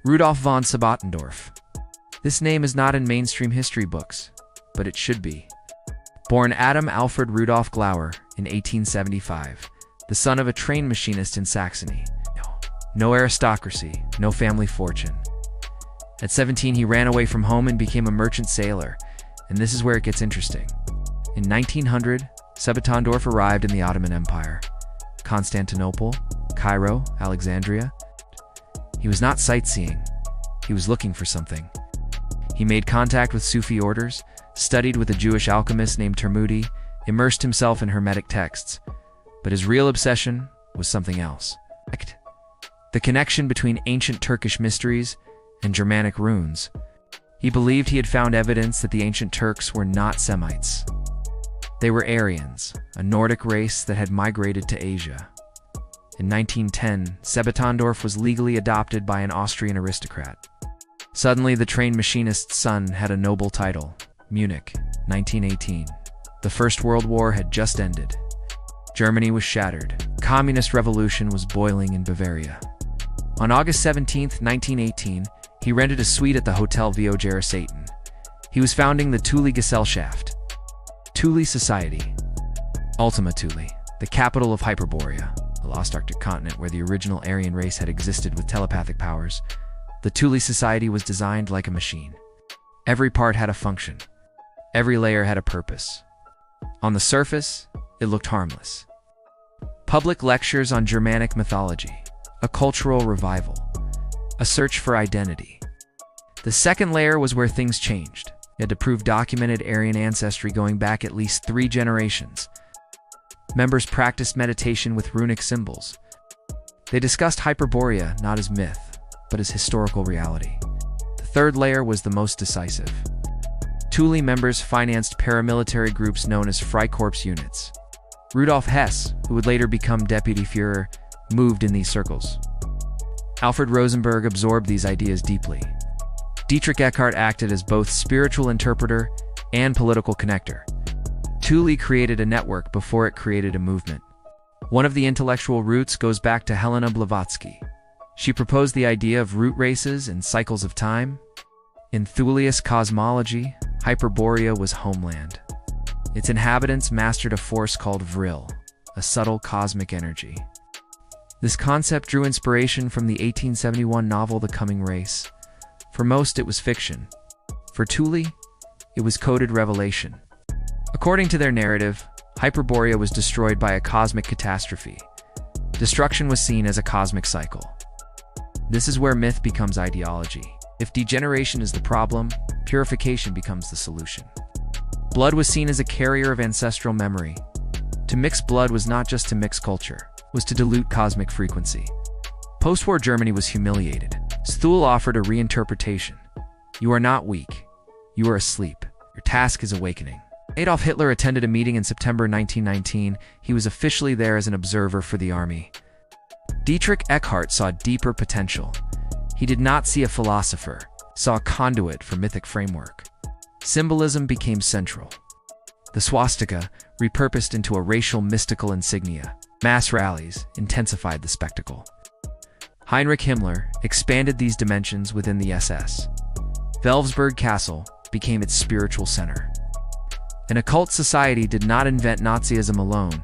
Rudolf von Sabotendorf. This name is not in mainstream history books, but it should be. Born Adam Alfred Rudolf Glauer in 1875, the son of a train machinist in Saxony. No aristocracy, no family fortune. At 17, he ran away from home and became a merchant sailor, and this is where it gets interesting. In 1900, Sabotendorf arrived in the Ottoman Empire, Constantinople, Cairo, Alexandria. He was not sightseeing, he was looking for something. He made contact with Sufi orders, studied with a Jewish alchemist named Termudi, immersed himself in Hermetic texts, but his real obsession was something else. The connection between ancient Turkish mysteries and Germanic runes. He believed he had found evidence that the ancient Turks were not Semites. They were Aryans, a Nordic race that had migrated to Asia. In 1910, Sabotendorf was legally adopted by an Austrian aristocrat. Suddenly, the train machinist's son had a noble title. Munich, 1918. The First World War had just ended. Germany was shattered. Communist revolution was boiling in Bavaria. On August 17, 1918, he rented a suite at the Hotel Voyager Satan. He was founding the Thule Gesellschaft, Thule Society. Ultima Thule, the capital of Hyperborea, a lost Arctic continent where the original Aryan race had existed with telepathic powers. The Thule Society was designed like a machine. Every part had a function. Every layer had a purpose. On the surface, it looked harmless. Public lectures on Germanic mythology, a cultural revival, a search for identity. The second layer was where things changed. You had to prove documented Aryan ancestry going back at least 3 generations. Members practiced meditation with runic symbols. They discussed Hyperborea not as myth, but as historical reality. The third layer was the most decisive. Thule members financed paramilitary groups known as Freikorps units. Rudolf Hess, who would later become Deputy Führer, moved in these circles. Alfred Rosenberg absorbed these ideas deeply. Dietrich Eckart acted as both spiritual interpreter and political connector. Thule created a network before it created a movement. One of the intellectual roots goes back to Helena Blavatsky. She proposed the idea of root races and cycles of time. In Thuleist cosmology, Hyperborea was homeland. Its inhabitants mastered a force called Vril, a subtle cosmic energy. This concept drew inspiration from the 1871 novel The Coming Race. For most, it was fiction. For Thule, it was coded revelation. According to their narrative, Hyperborea was destroyed by a cosmic catastrophe. Destruction was seen as a cosmic cycle. This is where myth becomes ideology. If degeneration is the problem, purification becomes the solution. Blood was seen as a carrier of ancestral memory. To mix blood was not just to mix culture, it was to dilute cosmic frequency. Post-war Germany was humiliated. Thule offered a reinterpretation. You are not weak. You are asleep. Your task is awakening. Adolf Hitler attended a meeting in September 1919. He was officially there as an observer for the army. Dietrich Eckart saw deeper potential. He did not see a philosopher, saw a conduit for mythic framework. Symbolism became central. The swastika, repurposed into a racial mystical insignia, mass rallies intensified the spectacle. Heinrich Himmler expanded these dimensions within the SS. Wewelsburg Castle became its spiritual center. An occult society did not invent Nazism alone,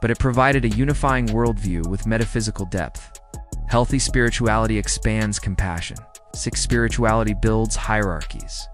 but it provided a unifying worldview with metaphysical depth. Healthy spirituality expands compassion. Sick spirituality builds hierarchies.